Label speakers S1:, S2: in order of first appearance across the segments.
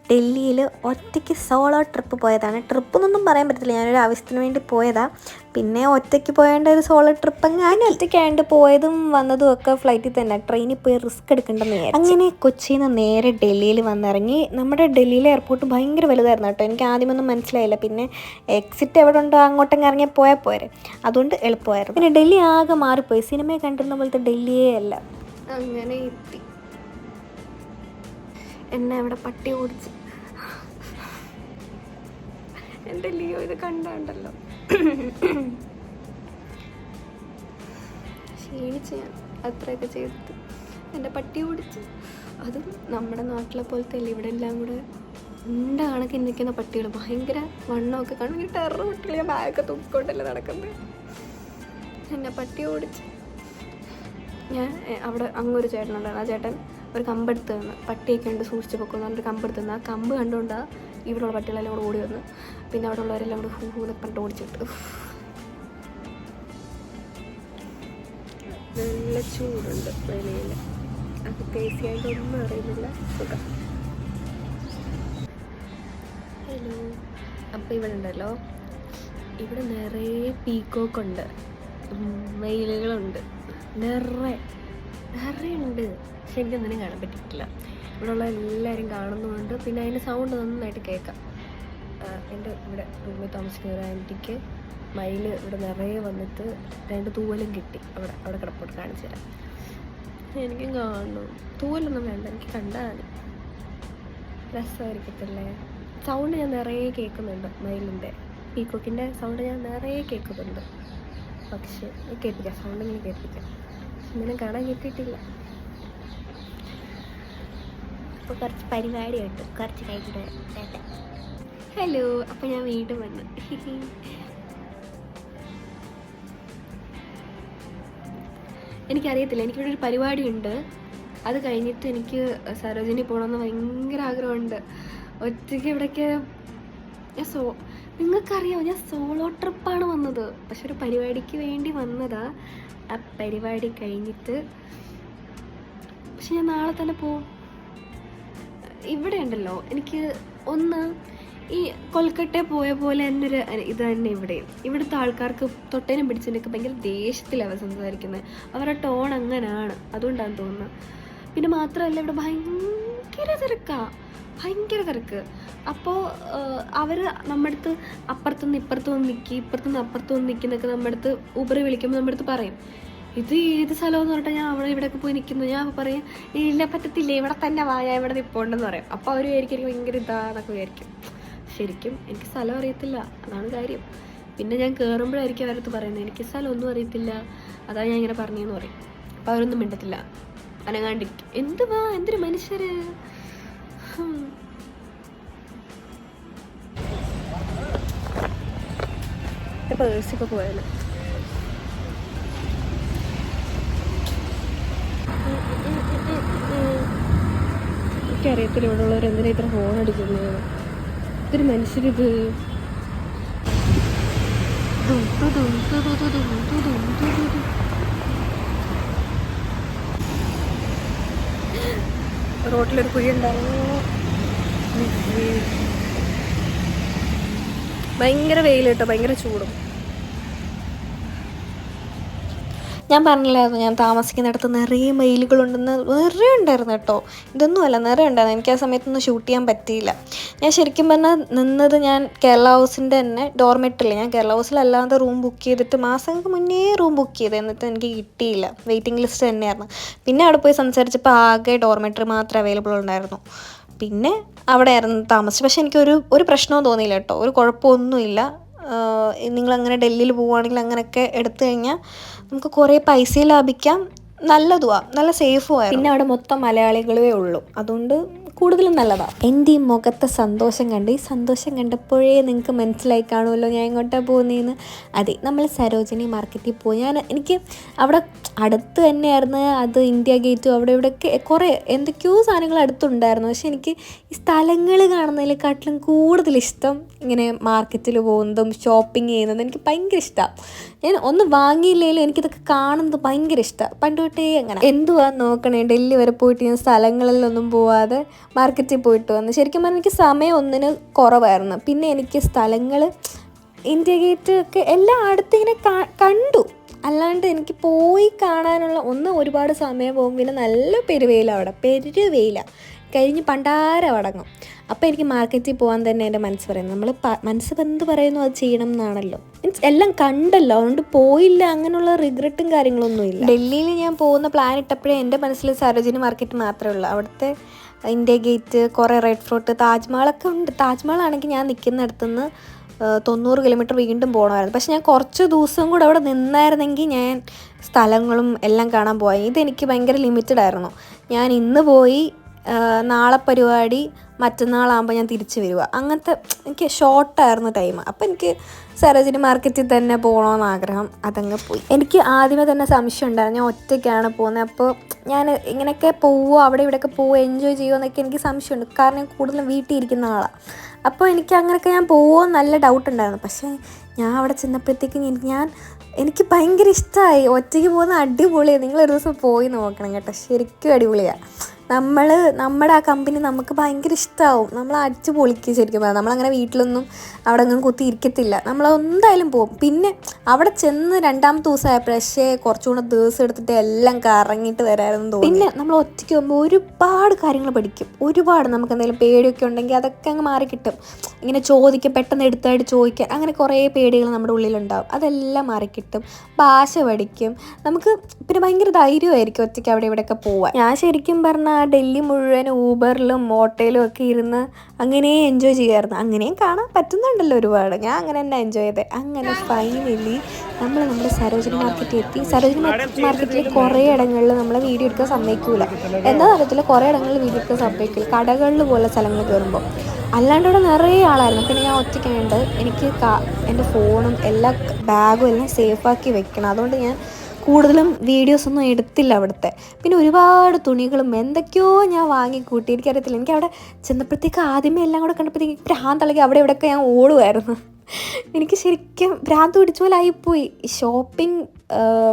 S1: ഡൽഹിയിൽ ഒറ്റയ്ക്ക് solo trip പോയതാണ്. ട്രിപ്പൊന്നൊന്നും പറയാൻ പറ്റത്തില്ല, ഞാനൊരു ആവശ്യത്തിന് വേണ്ടി പോയതാണ്. പിന്നെ ഒറ്റയ്ക്ക് പോയേണ്ട ഒരു സോളോ ട്രിപ്പ് ഞാൻ ഒറ്റയ്ക്കായിട്ട് പോയതും വന്നതും ഒക്കെ ഫ്ലൈറ്റിൽ തന്നെ, ട്രെയിനിൽ പോയി റിസ്ക് എടുക്കേണ്ടെന്ന് വിചാരിച്ചു. അങ്ങനെ കൊച്ചിയിൽ നിന്ന് നേരെ ഡൽഹിയിൽ വന്നിറങ്ങി. നമ്മുടെ ഡൽഹിയിലെ എയർപോർട്ട് ഭയങ്കര വലുതായിരുന്നു കേട്ടോ. എനിക്ക് ആദ്യമൊന്നും മനസ്സിലായില്ല. പിന്നെ എക്സിറ്റ് എവിടെ ഉണ്ടോ അങ്ങോട്ടങ്ങ് ഇറങ്ങിയാൽ പോയാൽ പോരെ, അതുകൊണ്ട് എളുപ്പമായിരുന്നു. പിന്നെ ഡൽഹി ആകെ മാറിപ്പോയി, സിനിമയെ കണ്ടിരുന്ന പോലത്തെ ഡൽഹിയേ അല്ല. അങ്ങനെ എത്തി. എന്നെ അവിടെ പട്ടി ഓടിച്ച്. എൻ്റെ ലിയോ ഇത് കണ്ടുണ്ടല്ലോ, ക്ഷീണിച്ച് ഞാൻ അത്രയൊക്കെ ചെയ്തിട്ട് എൻ്റെ പട്ടി ഓടിച്ച്. അതും നമ്മുടെ നാട്ടിലെ പോലത്തെ അല്ല, ഇവിടെ എല്ലാം കൂടെ ഉണ്ട കണക്കിന് നിൽക്കുന്ന പട്ടികൾ, ഭയങ്കര വണ്ണമൊക്കെ കാണും. ഈ ടെറർ പട്ടികൾ, ഞാൻ ബാഗൊക്കെ തൂക്കിക്കൊണ്ടല്ലേ നടക്കുന്നത്. എന്നെ പട്ടി ഓടിച്ച്. ഞാൻ അവിടെ അങ്ങൊരു ചേട്ടനുണ്ടായിരുന്നു, ആ ചേട്ടൻ ഒരു കമ്പെടുത്ത് തന്നു. പട്ടിയൊക്കെ ഉണ്ട് സൂക്ഷിച്ച് പൊക്കുന്നു പറഞ്ഞൊരു കമ്പെടുത്ത് തന്നു. ആ കമ്പ് കണ്ടുകൊണ്ടാണ് ഇവിടെയുള്ള പട്ടികളെല്ലാം കൂടെ ഓടി വന്നു. പിന്നെ അവിടെ ഉള്ളവരെല്ലാം കൂടെ എന്നൊക്കെ പറഞ്ഞിട്ട് ഓടിച്ചിട്ട്. നല്ല ചൂടുണ്ട് വെളിയിൽ, അത് പേസിയായിട്ടൊന്നും അറിയുന്നില്ല, സുഖം. ഹലോ, അപ്പോൾ ഇവിടെ ഉണ്ടല്ലോ, ഇവിടെ നിറയെ പീക്കോക്കുണ്ട്, മയിലുകളുണ്ട്, നിറയെ ഉണ്ട്. പക്ഷെ എനിക്കൊന്നിനും കാണാൻ പറ്റിയിട്ടില്ല. ഇവിടെ ഉള്ള എല്ലാവരും കാണുന്നുണ്ട്. പിന്നെ അതിൻ്റെ സൗണ്ട് നന്നായിട്ട് കേൾക്കാം. എൻ്റെ ഇവിടെ റൂമിൽ താമസിക്കുന്ന ഒരു ആൻറ്റിക്ക് മയിൽ ഇവിടെ നിറയെ വന്നിട്ട് 2 തൂവലും കിട്ടി. അവിടെ കിടപ്പോട്ട് കാണിച്ചു തരാം. എനിക്കും കാണണം. തൂവലൊന്നും വേണ്ട, എനിക്ക് കണ്ടാൽ രസമായിരിക്കത്തില്ലേ. സൗണ്ട് ഞാൻ നിറയെ കേൾക്കുന്നുണ്ട്, മയിലിൻ്റെ പീക്കോക്കിൻ്റെ സൗണ്ട് ഞാൻ നിറയെ കേൾക്കുന്നുണ്ട്. പക്ഷേ കേൾപ്പിക്കാം, സൗണ്ട് ഇങ്ങനെ കേൾപ്പിക്കാം. ഇങ്ങനെ കാണാൻ കിട്ടിയിട്ടില്ല. അപ്പോൾ കുറച്ച് പരിപാടിയുണ്ട്, കുറച്ച് കഴിഞ്ഞിട്ട്. ഹലോ, അപ്പോൾ ഞാൻ വീണ്ടും വന്നു. എനിക്കറിയത്തില്ല, എനിക്കിവിടെ ഒരു പരിപാടിയുണ്ട്. അത് കഴിഞ്ഞിട്ട് എനിക്ക് സരോജിനി പോകണമെന്ന് ഭയങ്കര ആഗ്രഹമുണ്ട്. ഒറ്റയ്ക്ക് ഇവിടേക്ക് നിങ്ങൾക്കറിയാമോ, ഞാൻ സോളോ ട്രിപ്പാണ് വന്നത്. പക്ഷെ ഒരു പരിപാടിക്ക് വേണ്ടി വന്നതാ. ആ പരിപാടി കഴിഞ്ഞിട്ട് പക്ഷെ ഞാൻ നാളെ തന്നെ പോവും. ഇവിടെ ഉണ്ടല്ലോ, എനിക്ക് ഒന്ന് ഈ കൊൽക്കട്ടയിൽ പോയ പോലെ തന്നെ ഒരു ഇത് തന്നെ ഇവിടെയും. ഇവിടുത്തെ ആൾക്കാർക്ക് തൊട്ടേനും പിടിച്ചതിനൊക്കെ ഭയങ്കര ദേഷ്യത്തിലാണ് സംസാരിക്കുന്നത്. അവരുടെ ടോൺ അങ്ങനെയാണ്, അതുകൊണ്ടാണെന്ന് തോന്നുന്നത്. പിന്നെ മാത്രമല്ല, ഇവിടെ ഭയങ്കര തിരക്ക്. അപ്പോൾ അവർ നമ്മുടെ അടുത്ത് അപ്പുറത്തുനിന്ന് ഇപ്പുറത്തുനിന്ന് നിൽക്കി, ഇപ്പുറത്തുനിന്ന് അപ്പുറത്തുനിന്ന് നിൽക്കുന്നൊക്കെ നമ്മുടെ അടുത്ത് ഊബർ വിളിക്കുമ്പോൾ നമ്മുടെ അടുത്ത് പറയും, ഇത് ഏത് സ്ഥലമെന്ന് പറഞ്ഞിട്ട് ഞാൻ അവിടെ ഇവിടെയൊക്കെ പോയി നിൽക്കുന്നു. ഞാൻ അപ്പോൾ പറയും, ഇല്ല പറ്റത്തില്ല, ഇവിടെ തന്നെ വാ, ഞാൻ ഇവിടെ നിൽപ്പുണ്ടെന്ന് പറയും. അപ്പോൾ അവർ വിചാരിക്കും ഭയങ്കര ഇതാന്നൊക്കെ വിചാരിക്കും. ശരിക്കും എനിക്ക് സ്ഥലം അറിയത്തില്ല, അതാണ് കാര്യം. പിന്നെ ഞാൻ കയറുമ്പോഴായിരിക്കും അവരടുത്ത് പറയുന്നത്, എനിക്ക് സ്ഥലം ഒന്നും അറിയത്തില്ല, അതാ ഞാൻ ഇങ്ങനെ പറഞ്ഞതെന്ന് പറയും. അപ്പോൾ അവരൊന്നും മിണ്ടത്തില്ല, അനങ്ങാണ്ടിരിക്കും. എന്തുവാ, എന്തൊരു മനുഷ്യര്. പേഴ്സിപ്പോൾ പോയാലും എനിക്കറിയത്തില്ല ഇവിടെ ഉള്ളവർ എന്തിനാ ഇത്ര ഫോൺ അടിക്കുന്നത്. ഇതൊരു മനുഷ്യരിത്. റോട്ടിലൊരു കുഴി ഉണ്ടായിരുന്നു. ഭയങ്കര വെയിൽ കേട്ടോ, ഭയങ്കര ചൂടും. ഞാൻ പറഞ്ഞില്ലായിരുന്നു, ഞാൻ താമസിക്കുന്നിടത്ത് നിറയെ മയിലുകളുണ്ടെന്ന്. നിറയെ ഉണ്ടായിരുന്നു കേട്ടോ, ഇതൊന്നുമല്ല, നിറയെ ഉണ്ടായിരുന്നു. എനിക്ക് ആ സമയത്തൊന്നും ഷൂട്ട് ചെയ്യാൻ പറ്റിയില്ല. ഞാൻ ശരിക്കും പറഞ്ഞാൽ നിന്നത് ഞാൻ കേരള ഹൗസിൻ്റെ തന്നെ ഡോർമെറ്ററിൽ. ഞാൻ കേരള ഹൗസിലല്ലാതെ റൂം ബുക്ക് ചെയ്തിട്ട് മാസങ്ങൾക്ക് മുന്നേ റൂം ബുക്ക് ചെയ്ത്, എന്നിട്ട് എനിക്ക് കിട്ടിയില്ല. വെയിറ്റിംഗ് ലിസ്റ്റ് തന്നെയായിരുന്നു. പിന്നെ അവിടെ പോയി സംസാരിച്ചപ്പോൾ ആകെ ഡോർമെറ്ററി മാത്രമേ അവൈലബിൾ ഉണ്ടായിരുന്നു. പിന്നെ അവിടെ ആയിരുന്നു താമസിച്ചത്. പക്ഷേ എനിക്കൊരു പ്രശ്നവും തോന്നിയില്ല കേട്ടോ, ഒരു കുഴപ്പമൊന്നുമില്ല. നിങ്ങളങ്ങനെ ഡൽഹിയിൽ പോവുകയാണെങ്കിൽ അങ്ങനെയൊക്കെ എടുത്തു കഴിഞ്ഞാൽ നമുക്ക് കുറേ പൈസ ലാഭിക്കാം, നല്ലതുമാണ്, നല്ല സേഫുമാണ്. പിന്നെ അവിടെ മൊത്തം മലയാളികളേ ഉള്ളൂ, അതുകൊണ്ട് കൂടുതലും നല്ലതാണ്. എൻ്റെ ഈ മുഖത്തെ സന്തോഷം കണ്ട്, ഈ സന്തോഷം കണ്ടപ്പോഴേ നിങ്ങൾക്ക് മനസ്സിലായി കാണുമല്ലോ ഞാൻ എങ്ങോട്ടാണ് പോകുന്നതെന്ന്. അതെ, നമ്മൾ സരോജിനി മാർക്കറ്റിൽ പോയി. എനിക്ക് അവിടെ അടുത്ത് തന്നെയായിരുന്നു, അത് ഇന്ത്യ ഗേറ്റും അവിടെ ഇവിടെയൊക്കെ കുറേ എന്തൊക്കെയോ സാധനങ്ങൾ അടുത്തുണ്ടായിരുന്നു. പക്ഷെ എനിക്ക് ഈ സ്ഥലങ്ങൾ കാണുന്നതിനെക്കാട്ടിലും കൂടുതലിഷ്ടം ഇങ്ങനെ മാർക്കറ്റിൽ പോകുന്നതും ഷോപ്പിംഗ് ചെയ്യുന്നതും എനിക്ക് ഭയങ്കര ഇഷ്ടമാണ്. ഞാൻ ഒന്ന് വാങ്ങിയില്ലെങ്കിലും എനിക്കിതൊക്കെ കാണുന്നത് ഭയങ്കര ഇഷ്ടമാണ്. പണ്ട് തൊട്ടേ അങ്ങനെ എന്തുവാ നോക്കണേ, ഡൽഹി വരെ പോയിട്ട് ഞാൻ സ്ഥലങ്ങളിലൊന്നും പോവാതെ മാർക്കറ്റിൽ പോയിട്ട് വന്നു. ശരിക്കും പറഞ്ഞാൽ എനിക്ക് സമയം ഒന്നിന് കുറവായിരുന്നു. പിന്നെ എനിക്ക് സ്ഥലങ്ങൾ, ഇന്ത്യ ഗേറ്റ് ഒക്കെ എല്ലാം അടുത്തിങ്ങനെ കണ്ടു. അല്ലാണ്ട് എനിക്ക് പോയി കാണാനുള്ള ഒരുപാട് സമയം പോകും. പിന്നെ നല്ല പെരുവെയില, അവിടെ പെരുവെയില കഴിഞ്ഞ് പണ്ടാരം അടങ്ങും. അപ്പോൾ എനിക്ക് മാർക്കറ്റിൽ പോകാൻ തന്നെ എൻ്റെ മനസ്സ് പറയുന്നത്. നമ്മൾ മനസ്സ് എന്ത് പറയുന്നു അത് ചെയ്യണം എന്നാണല്ലോ. മീൻസ് എല്ലാം കണ്ടല്ലോ, അതുകൊണ്ട് പോയില്ല അങ്ങനെയുള്ള റിഗ്രറ്റും കാര്യങ്ങളൊന്നുമില്ല. ഡൽഹിയിൽ ഞാൻ പോകുന്ന പ്ലാൻ ഇട്ടപ്പോഴേ എൻ്റെ മനസ്സിൽ സരോജിനി മാർക്കറ്റ് മാത്രമേ ഉള്ളൂ. അവിടുത്തെ ഇന്ത്യ ഗേറ്റ്, കുറേ റെഡ് ഫോർട്ട്, താജ്മഹലൊക്കെ ഉണ്ട്. താജ്മഹലാണെങ്കിൽ ഞാൻ നിൽക്കുന്നിടത്തുനിന്ന് 90 കിലോമീറ്റർ വീണ്ടും പോകണമായിരുന്നു. പക്ഷെ ഞാൻ കുറച്ച് ദിവസം കൂടെ അവിടെ നിന്നായിരുന്നെങ്കിൽ ഞാൻ സ്ഥലങ്ങളും എല്ലാം കാണാൻ പോയി. ഇതെനിക്ക് ഭയങ്കര ലിമിറ്റഡ് ആയിരുന്നു. ഞാൻ ഇന്ന് പോയി നാളെ പരിപാടി, മറ്റന്നാളാകുമ്പോൾ ഞാൻ തിരിച്ച് വരിക. അങ്ങനത്തെ എനിക്ക് ഷോർട്ടായിരുന്നു ടൈം. അപ്പോൾ എനിക്ക് സരോജിനി മാർക്കറ്റിൽ തന്നെ പോകണമെന്ന് ആഗ്രഹം, അതങ്ങ് പോയി. എനിക്ക് ആദ്യമേ തന്നെ സംശയം ഉണ്ടായിരുന്നു, ഞാൻ ഒറ്റയ്ക്കാണ് പോകുന്നത്. അപ്പോൾ ഞാൻ ഇങ്ങനെയൊക്കെ പോവുമോ, അവിടെ ഇവിടെയൊക്കെ പോവുമോ, എൻജോയ് ചെയ്യുമോ എന്നൊക്കെ എനിക്ക് സംശയമുണ്ട്. കാരണം ഞാൻ കൂടുതലും വീട്ടിൽ ഇരിക്കുന്ന ആളാണ്. അപ്പോൾ എനിക്ക് അങ്ങനെയൊക്കെ ഞാൻ പോവുമോ നല്ല ഡൗട്ട് ഉണ്ടായിരുന്നു. പക്ഷേ ഞാൻ അവിടെ ചെന്നപ്പോഴത്തേക്കും എനിക്ക് ഭയങ്കര ഇഷ്ടമായി. ഒറ്റയ്ക്ക് പോകുന്ന അടിപൊളിയാണ്. നിങ്ങളൊരു ദിവസം പോയി നോക്കണം കേട്ടോ, ശരിക്കും അടിപൊളിയാണ്. നമ്മുടെ ആ കമ്പനി നമുക്ക് ഭയങ്കര ഇഷ്ടമാവും. നമ്മൾ അടിച്ച് പൊളിക്കുക. ശരിക്കും പറയാം, നമ്മളങ്ങനെ വീട്ടിലൊന്നും അവിടെ ഒന്നും കുത്തി ഇരിക്കത്തില്ല. നമ്മളെന്തായാലും പോകും. പിന്നെ അവിടെ ചെന്ന് രണ്ടാമത്തെ ദിവസമായപ്പോഴേ കുറച്ചുകൂടെ ദിവസം എടുത്തിട്ട് എല്ലാം കറങ്ങിയിട്ട് വരാമെന്ന് തോന്നി. പിന്നെ നമ്മൾ ഒറ്റയ്ക്ക് പോകുമ്പോൾ ഒരുപാട് കാര്യങ്ങൾ പഠിക്കും. ഒരുപാട് നമുക്ക് എന്തെങ്കിലും പേടിയൊക്കെ ഉണ്ടെങ്കിൽ അതൊക്കെ അങ്ങ് മാറിക്കിട്ടും. ഇങ്ങനെ ചോദിക്കുക, പെട്ടെന്ന് എടുത്തായിട്ട് ചോദിക്കുക, അങ്ങനെ കുറേ പേടികൾ നമ്മുടെ ഉള്ളിലുണ്ടാവും. അതെല്ലാം മാറിക്കിട്ടും. ഭാഷ പഠിക്കും നമുക്ക്. പിന്നെ ഭയങ്കര ധൈര്യമായിരിക്കും ഒറ്റയ്ക്ക് അവിടെ ഇവിടെയൊക്കെ പോവാൻ. ഞാൻ ശരിക്കും പറഞ്ഞാൽ ഡൽഹി മുഴുവൻ ഊബറിലും ഓട്ടോയിലും ഒക്കെ ഇരുന്ന് അങ്ങനെ എൻജോയ് ചെയ്യുമായിരുന്നു. അങ്ങനെയും കാണാൻ പറ്റുന്നുണ്ടല്ലോ ഒരുപാട്. ഞാൻ അങ്ങനെ തന്നെ എൻജോയ് ചെയ്തത്. അങ്ങനെ ഫൈനലി നമ്മുടെ സരോജിനി മാർക്കറ്റിൽ എത്തി. സരോജിനി മാർക്കറ്റിൽ കുറേ ഇടങ്ങളിൽ നമ്മളെ വീഡിയോ എടുക്കാൻ സമ്മതിക്കില്ല. എന്താ അറിയത്തില്ല, കുറേ ഇടങ്ങളിൽ വീഡിയോ എടുക്കാൻ സമ്മതിക്കില്ല. കടകളിൽ പോലെ സ്ഥലങ്ങൾ കയറുമ്പോൾ. അല്ലാണ്ട് ഇവിടെ നിറയെ ആളായിരുന്നു. പിന്നെ ഞാൻ ഒറ്റയ്ക്കായിട്ട് എനിക്ക് എൻ്റെ ഫോണും എല്ലാ ബാഗും എല്ലാം സേഫാക്കി വെക്കണം. അതുകൊണ്ട് ഞാൻ കൂടുതലും വീഡിയോസൊന്നും എടുത്തില്ല അവിടുത്തെ. പിന്നെ ഒരുപാട് തുണികളും എന്തൊക്കെയോ ഞാൻ വാങ്ങിക്കൂട്ടി. എനിക്കറിയത്തില്ല, എനിക്കവിടെ ചെന്നപ്പോഴത്തേക്ക് ആദ്യമേ എല്ലാം കൂടെ കണ്ടപ്പോഴത്തേക്ക് ഭ്രാന്തളകി അവിടെ ഇവിടെയൊക്കെ ഞാൻ ഓടുമായിരുന്നു. എനിക്ക് ശരിക്കും ഭ്രാന്ത് പിടിച്ച പോലെ ആയിപ്പോയി. ഷോപ്പിംഗ്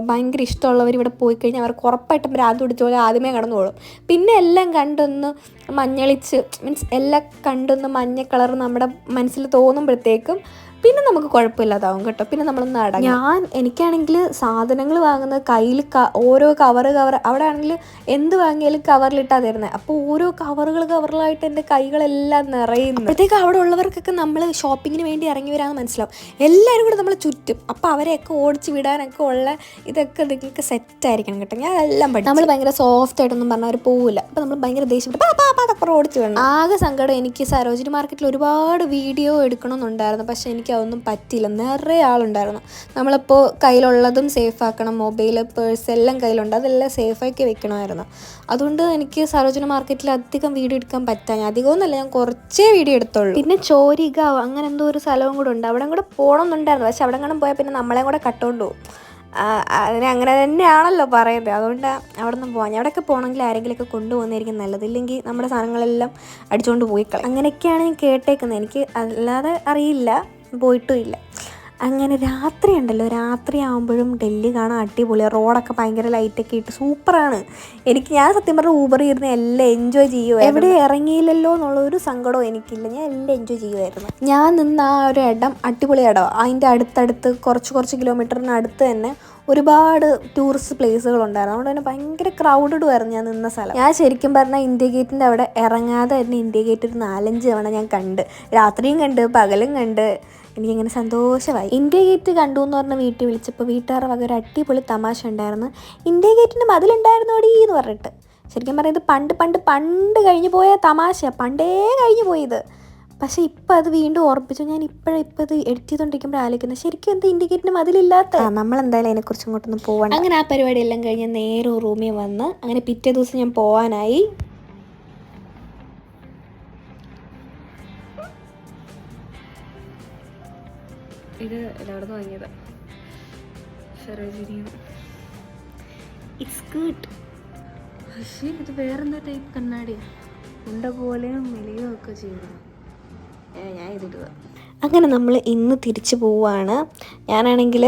S1: ഭയങ്കര ഇഷ്ടമുള്ളവർ ഇവിടെ പോയി കഴിഞ്ഞാൽ അവർക്ക് ഉറപ്പായിട്ടും ഭ്രാന്ത് പിടിച്ച പോലെ ആദ്യമേ കടന്നു പോകും. പിന്നെ എല്ലാം കണ്ടൊന്ന് മഞ്ഞളിച്ച്, മീൻസ് എല്ലാം കണ്ടൊന്ന് മഞ്ഞ കളർ നമ്മുടെ മനസ്സിൽ തോന്നുമ്പോഴത്തേക്കും പിന്നെ നമുക്ക് കുഴപ്പമില്ലാതാവും കേട്ടോ. പിന്നെ നമ്മളൊന്ന് അടങ്ങും. എനിക്കാണെങ്കിൽ സാധനങ്ങൾ വാങ്ങുന്നത് കയ്യിൽ ഓരോ കവർ അവിടെ ആണെങ്കിൽ എന്ത് വാങ്ങിയാലും കവറിലിട്ടാ തരുന്നത്. അപ്പോൾ ഓരോ കവറുകളായിട്ട് എൻ്റെ കൈകളെല്ലാം നിറയുന്നു. അപ്പോഴത്തേക്ക് അവിടെ ഉള്ളവർക്കൊക്കെ നമ്മൾ ഷോപ്പിങ്ങിന് വേണ്ടി ഇറങ്ങി വരാമെന്ന് മനസ്സിലാവും. എല്ലാവരും കൂടെ നമ്മൾ ചുറ്റും. അപ്പോൾ അവരെയൊക്കെ ഓടിച്ച് വിടാനൊക്കെ ഉള്ള ഇതൊക്കെ നിങ്ങൾക്ക് സെറ്റായിരിക്കണം കേട്ടോ. ഞാൻ എല്ലാം പഠിച്ചു. നമ്മൾ ഭയങ്കര സോഫ്റ്റ് ആയിട്ടൊന്നും പറഞ്ഞാൽ അവർ പോവില്ല. അപ്പോൾ നമ്മൾ ഭയങ്കര ദേഷ്യപ്പെട്ട് അതൊക്കെ ഓടിച്ച് വേണം. ആകെ സങ്കടം, എനിക്ക് സരോജിനി മാർക്കറ്റിൽ ഒരുപാട് വീഡിയോ എടുക്കണമെന്നുണ്ടായിരുന്നു. പക്ഷേ എനിക്ക് അതൊന്നും പറ്റിയില്ല. നിറയെ ആളുണ്ടായിരുന്നു. നമ്മളിപ്പോൾ കയ്യിലുള്ളതും സേഫാക്കണം, മൊബൈൽ, പേഴ്സ് എല്ലാം കയ്യിലുണ്ട്, അതെല്ലാം സേഫാക്കി വെക്കണമായിരുന്നു. അതുകൊണ്ട് എനിക്ക് സരോജിനി മാർക്കറ്റിൽ അധികം വീഡിയോ എടുക്കാൻ പറ്റാൻ, അധികമൊന്നുമല്ല, ഞാൻ കുറച്ചേ വീഡിയോ എടുത്തുള്ളൂ. പിന്നെ ചോരിഗാവ് അങ്ങനെ എന്തോ ഒരു സ്ഥലവും കൂടെ ഉണ്ട്, അവിടെ കൂടെ പോകണമെന്നുണ്ടായിരുന്നു. പക്ഷെ അവിടെ കൂടെ പോയാൽ പിന്നെ നമ്മളെ കൂടെ കട്ടുകൊണ്ട് പോകും. അതിനെ അങ്ങനെ തന്നെയാണല്ലോ പറയുന്നത്. അതുകൊണ്ട് അവിടെ നിന്ന് പോകാൻ, അവിടെയൊക്കെ പോകണമെങ്കിൽ ആരെങ്കിലുമൊക്കെ കൊണ്ടുപോകുന്നതായിരിക്കും നല്ലത്. ഇല്ലെങ്കിൽ നമ്മുടെ സാധനങ്ങളെല്ലാം അടിച്ചുകൊണ്ട് പോയി കളയും. അങ്ങനെയൊക്കെയാണ് ഞാൻ കേട്ടേക്കുന്നത്. എനിക്ക് അല്ലാതെ അറിയില്ല, പോയിട്ടും ഇല്ല. അങ്ങനെ രാത്രി ഉണ്ടല്ലോ, രാത്രി ആകുമ്പോഴും ഡൽഹി കാണാൻ അടിപൊളിയാണ്. റോഡൊക്കെ ഭയങ്കര ലൈറ്റൊക്കെ ഇട്ട് സൂപ്പറാണ്. ഞാൻ സത്യം പറഞ്ഞാൽ ഊബർ ഇരുന്ന് എല്ലാം എൻജോയ് ചെയ്യുമായിരുന്നു. എവിടെ ഇറങ്ങിയില്ലല്ലോ എന്നുള്ളൊരു സങ്കടവും എനിക്കില്ല. ഞാൻ എല്ലാം എൻജോയ് ചെയ്യുമായിരുന്നു. ഞാൻ നിന്ന ആ ഒരു ഇടം അടിപൊളി ഇടം. അതിൻ്റെ അടുത്തടുത്ത് കുറച്ച് കിലോമീറ്ററിന് അടുത്ത് തന്നെ ഒരുപാട് ടൂറിസ്റ്റ് പ്ലേസുകളുണ്ടായിരുന്നു. അതുകൊണ്ട് തന്നെ ഭയങ്കര ക്രൗഡഡും ആയിരുന്നു ഞാൻ നിന്ന സ്ഥലം. ഞാൻ ശരിക്കും പറഞ്ഞാൽ ഇന്ത്യ ഗേറ്റിൻ്റെ അവിടെ ഇറങ്ങാതെ തന്നെ ഇന്ത്യ ഗേറ്റ് ഒരു 4-5 തവണ ഞാൻ കണ്ട്. രാത്രിയും കണ്ട്, പകലും കണ്ട്. എനിക്കങ്ങനെ സന്തോഷമായി. ഇന്ത്യ ഗേറ്റ് കണ്ടു എന്ന് പറഞ്ഞ് വീട്ടിൽ വിളിച്ചപ്പോൾ വീട്ടുകാരുടെ വക ഒരു അടിപൊളി തമാശ ഉണ്ടായിരുന്നു. ഇന്ത്യ ഗേറ്റിൻ്റെ മതിലുണ്ടായിരുന്നോടി എന്ന് പറഞ്ഞിട്ട്. ശരിക്കും പറയുന്നത് പണ്ട് കഴിഞ്ഞു പോയ തമാശ, പണ്ടേ കഴിഞ്ഞു പോയത്. പക്ഷേ ഇപ്പം അത് വീണ്ടും ഓർപ്പിച്ചു. ഞാൻ ഇപ്പം ഇത് എഡിറ്റ് ചെയ്തുകൊണ്ടിരിക്കുമ്പോൾ ആലോചിക്കുന്നത്, ശരിക്കും എന്താ ഇന്ത്യ ഗേറ്റിൻ്റെ മതിലില്ലാത്ത. നമ്മളെന്തായാലും അതിനെക്കുറിച്ച് ഇങ്ങോട്ടൊന്നും പോകണം. അങ്ങനെ ആ പരിപാടിയെല്ലാം കഴിഞ്ഞ് നേരെ റൂമിൽ വന്ന് അങ്ങനെ പിറ്റേ ദിവസം ഞാൻ പോകാനായി. ഇത് എല്ലായിടത്തും വാങ്ങിയത് സരോജിനി. It's good. പക്ഷേ ഇത് വേറെന്താ ടൈപ്പ് കണ്ണാടിയാണ്, ഉണ്ട പോലെയും മെലിയും ഒക്കെ ചെയ്യുന്നു. ഞാൻ ഇതിടുക. അങ്ങനെ നമ്മൾ ഇന്ന് തിരിച്ചു പോവുകയാണ്. ഞാനാണെങ്കിൽ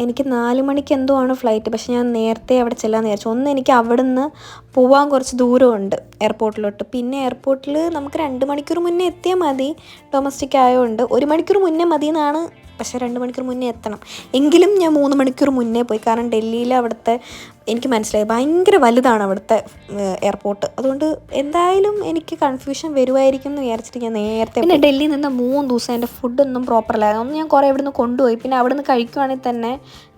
S1: എനിക്ക് 4 മണിക്ക് എന്തോ ആണ് ഫ്ലൈറ്റ്. പക്ഷെ ഞാൻ നേരത്തെ അവിടെ ചെല്ലാമെന്ന് വിചാരിച്ചു. ഒന്ന് എനിക്ക് അവിടെ നിന്ന് പോകാൻ കുറച്ച് ദൂരമുണ്ട് എയർപോർട്ടിലോട്ട്. പിന്നെ എയർപോർട്ടിൽ നമുക്ക് 2 മണിക്കൂർ മുന്നേ എത്തിയാൽ മതി, ഡൊമസ്റ്റിക് ആയതുകൊണ്ട്. 1 മണിക്കൂർ മുന്നേ മതി എന്നാണ്, പക്ഷേ 2 മണിക്കൂർ മുന്നേ എത്തണം. എങ്കിലും ഞാൻ 3 മണിക്കൂർ മുന്നേ പോയി. കാരണം ഡൽഹിയിൽ അവിടുത്തെ എനിക്ക് മനസ്സിലായി ഭയങ്കര വലുതാണ് അവിടുത്തെ എയർപോർട്ട്. അതുകൊണ്ട് എന്തായാലും എനിക്ക് കൺഫ്യൂഷൻ വരുമായിരിക്കും എന്ന് വിചാരിച്ചിട്ട് ഞാൻ നേരത്തെ. പിന്നെ ഡൽഹിയിൽ നിന്ന് 3 ദിവസം എൻ്റെ ഫുഡൊന്നും പ്രോപ്പറല്ലായിരുന്നു. ഒന്ന് ഞാൻ കുറേ ഇവിടെ നിന്ന് കൊണ്ടുപോയി. പിന്നെ അവിടെ നിന്ന് കഴിക്കുവാണെങ്കിൽ തന്നെ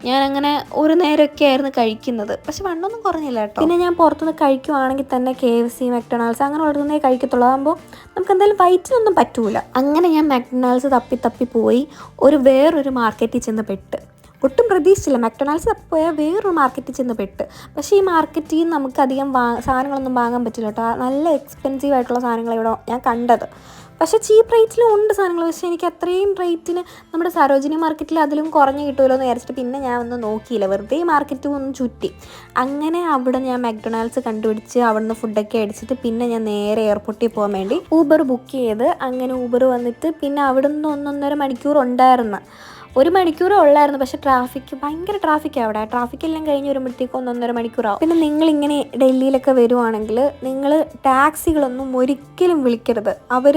S1: ഞാൻ അങ്ങനെ ഒരു നേരമൊക്കെ ആയിരുന്നു കഴിക്കുന്നത്. പക്ഷെ വണ്ണൊന്നും കുറഞ്ഞില്ല കേട്ടോ. പിന്നെ ഞാൻ പുറത്തുനിന്ന് കഴിക്കുവാണെങ്കിൽ തന്നെ KFC, മക്ഡൊണാൾഡ്സ് അങ്ങനെ ഉള്ളതൊന്നേ കഴിക്കത്തുള്ളൂ. അതാകുമ്പോൾ നമുക്ക് എന്തായാലും വയറ്റിനൊന്നും പറ്റൂല. അങ്ങനെ ഞാൻ മക്ഡൊണാൾഡ്സ് തപ്പി പോയി വേറൊരു മാർക്കറ്റിൽ ചെന്ന് പെട്ട്. ഒട്ടും പ്രതീക്ഷിച്ചില്ല. മക്ഡൊണാൾഡ്സ് തപ്പിപ്പോയാൽ വേറൊരു മാർക്കറ്റിൽ ചെന്ന് പെട്ട്. പക്ഷേ ഈ മാർക്കറ്റിൽ നിന്ന് നമുക്കധികം സാധനങ്ങളൊന്നും വാങ്ങാൻ പറ്റില്ല കേട്ടോ. നല്ല എക്സ്പെൻസീവ് ആയിട്ടുള്ള സാധനങ്ങൾ ഇവിടെ ഞാൻ കണ്ടത്. പക്ഷേ ചീപ്പ് റേറ്റിലും ഉണ്ട് സാധനങ്ങൾ. പക്ഷേ എനിക്ക് അത്രയും റേറ്റിന് നമ്മുടെ സരോജിനി മാർക്കറ്റിൽ അതിലും കുറഞ്ഞ് കിട്ടുമല്ലോ എന്ന് വിചാരിച്ചിട്ട് പിന്നെ ഞാൻ ഒന്നും നോക്കിയില്ല. വെറുതെ ഈ മാർക്കറ്റ് ഒന്ന് ചുറ്റി. അങ്ങനെ അവിടെ ഞാൻ മക്ഡൊണാൾഡ്സ് കണ്ടുപിടിച്ച് അവിടെ നിന്ന് ഫുഡൊക്കെ അടിച്ചിട്ട് പിന്നെ ഞാൻ നേരെ എയർപോർട്ടിൽ പോകാൻ വേണ്ടി ഊബർ ബുക്ക് ചെയ്ത്. അങ്ങനെ ഊബർ വന്നിട്ട് പിന്നെ അവിടെ നിന്ന് 1.5 മണിക്കൂർ ഉണ്ടായിരുന്നു. 1 മണിക്കൂറേ ഉള്ളായിരുന്നു. പക്ഷേ ഭയങ്കര ട്രാഫിക്കാണ് അവിടെ. ട്രാഫിക്കെല്ലാം കഴിഞ്ഞ് വരുമ്പോഴത്തേക്കും 1.5 മണിക്കൂറാവും. പിന്നെ നിങ്ങളിങ്ങനെ ഡൽഹിയിലൊക്കെ വരുവാണെങ്കിൽ നിങ്ങൾ ടാക്സികളൊന്നും ഒരിക്കലും വിളിക്കരുത്. അവർ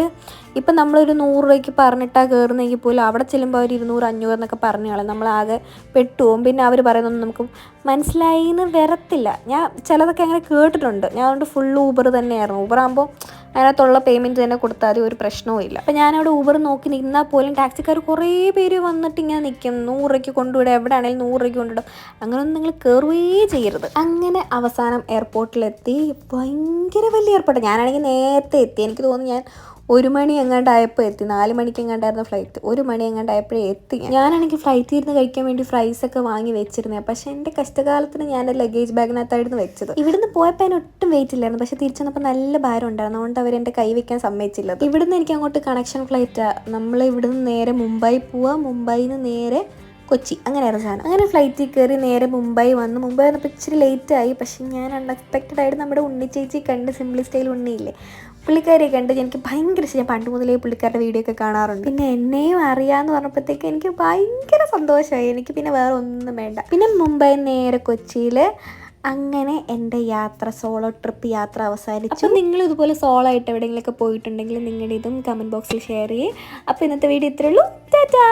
S1: ഇപ്പം നമ്മളൊരു 100 രൂപയ്ക്ക് പറഞ്ഞിട്ടാണ് കയറുന്നെങ്കിൽ പോലും അവിടെ ചെല്ലുമ്പോൾ അവർ 200, 500 എന്നൊക്കെ പറഞ്ഞു കളയും. നമ്മളാകെ പെട്ടുപോകും. പിന്നെ അവർ പറയുന്നൊന്നും നമുക്ക് മനസ്സിലായി എന്ന് വരത്തില്ല. ഞാൻ ചിലതൊക്കെ അങ്ങനെ കേട്ടിട്ടുണ്ട്. ഞാൻ അതുകൊണ്ട് ഫുൾ ഊബർ തന്നെയായിരുന്നു. ഊബർ ആകുമ്പോൾ അതിനകത്തുള്ള പേയ്മെൻറ്റ് തന്നെ കൊടുത്താൽ മതി, ഒരു പ്രശ്നവും ഇല്ല. അപ്പം ഞാനവിടെ ഊബർ നോക്കി നിന്നാൽ പോലും ടാക്സിക്കാർ കുറേ പേര് വന്നിട്ട് ഇങ്ങനെ നിൽക്കും. 100 രൂപയ്ക്ക് കൊണ്ടുവിടുക, എവിടെ ആണെങ്കിലും 100 രൂപയ്ക്ക് കൊണ്ടുവിടും. അങ്ങനെയൊന്നും നിങ്ങൾ കയറുകയേ ചെയ്യരുത്. അങ്ങനെ അവസാനം എയർപോർട്ടിലെത്തി. ഭയങ്കര വലിയ എയർപോർട്ട്. ഞാനാണെങ്കിൽ നേരത്തെ എത്തി. എനിക്ക് തോന്നുന്നു ഞാൻ 1 മണി എങ്ങാണ്ടായപ്പോൾ എത്തി. 4 മണിക്ക് എങ്ങാണ്ടായിരുന്നു ഫ്ലൈറ്റ്. 1 മണി എങ്ങാണ്ടായപ്പോഴേ എത്തി. ഞാനാണെങ്കിൽ ഫ്ലൈറ്റിൽ ഇരുന്ന് കഴിക്കാൻ വേണ്ടി ഫ്രൈസൊക്കെ വാങ്ങി വെച്ചിരുന്നത്. പക്ഷേ എൻ്റെ കഷ്ടകാലത്തിന് ഞാൻ ലഗേജ് ബാഗിനകത്തായിരുന്നു വെച്ചത്. ഇവിടുന്ന് പോയപ്പോൾ അതിന് ഒട്ടും വെയിറ്റ് ഇല്ലായിരുന്നു. പക്ഷേ തിരിച്ചെന്നപ്പോൾ നല്ല ഭാരം ഉണ്ടായിരുന്നു. അതുകൊണ്ട് അവരെൻ്റെ കൈ വെക്കാൻ സമ്മതിച്ചില്ല. ഇവിടുന്ന് എനിക്ക് അങ്ങോട്ട് കണക്ഷൻ ഫ്ലൈറ്റാണ്. നമ്മൾ ഇവിടുന്ന് നേരെ മുംബൈ പോവുക, മുംബൈയിൽ നിന്ന് നേരെ കൊച്ചി, അങ്ങനെയായിരുന്നു സാധനം. അങ്ങനെ ഫ്ലൈറ്റിൽ കയറി നേരെ മുംബൈ വന്നു. മുംബൈ വന്നപ്പോൾ ഇച്ചിരി ലേറ്റായി. പക്ഷേ ഞാൻ അൺഎക്സ്പെക്റ്റഡ് ആയിട്ട് നമ്മുടെ ഉണ്ണി ചേച്ചി കണ്ട്, സിംപ്ലി സ്റ്റൈൽ ഉണ്ണിയില്ലേ, പുള്ളിക്കാരിയെ കണ്ട് എനിക്ക് ഭയങ്കര ഇഷ്ടം. ഞാൻ പണ്ട് മുതലേ പുള്ളിക്കാരുടെ വീഡിയോ ഒക്കെ കാണാറുണ്ട്. പിന്നെ എന്നെയും അറിയാമെന്ന് പറഞ്ഞപ്പോഴത്തേക്ക് എനിക്ക് ഭയങ്കര സന്തോഷമായി. എനിക്ക് പിന്നെ വേറെ ഒന്നും വേണ്ട. പിന്നെ മുംബൈ നേരെ കൊച്ചിയിൽ. അങ്ങനെ എൻ്റെ സോളോ ട്രിപ്പ് യാത്ര അവസാനിച്ചു. അപ്പോൾ നിങ്ങൾ ഇതുപോലെ സോളോ ആയിട്ട് എവിടെയെങ്കിലുമൊക്കെ പോയിട്ടുണ്ടെങ്കിൽ നിങ്ങളുടെ ഇതും കമൻറ്റ് ബോക്സിൽ ഷെയർ ചെയ്യേ. അപ്പോൾ ഇന്നത്തെ വീഡിയോ ഇത്രയേ ഉള്ളൂ. ടാറ്റാ.